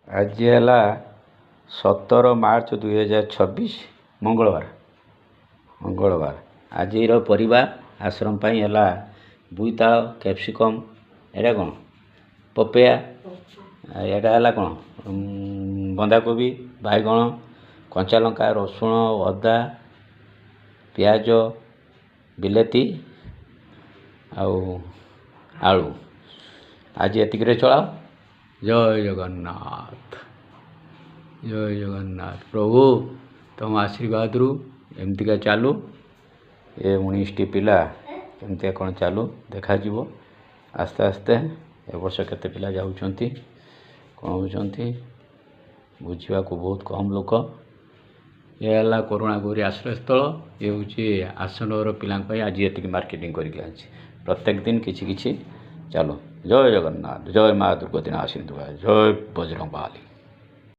आज है 17 मार्च 2026 मंगलवार आज परिबा आश्रम पाई है बोईताल कैप्सिकम एटा कौन पपेया एटा है कौन बंधाकोबी बैगण कंचा लंका रसुण अदा पियाज बिलाती आलू आज एतिक चलाओ। जय जगन्नाथ प्रभु तुम आशीर्वाद रु एमतीका चालू ये 19टी पिला केमती कौन चालू देखा आस्ते आस्ते ए वर्ष केते पिला जाउछंती कौन होउछंती बुझा को बहुत कम लोक ये है कोरोना गोरी आश्रयस्थल ये हूँ आसनगर पिला आज ये मार्केटिंग करके आज प्रत्येक दिन किछि किछि चालू। जय जगन्नाथ जय माँ दुर्गति नाशिनी जय बजरंग बाली।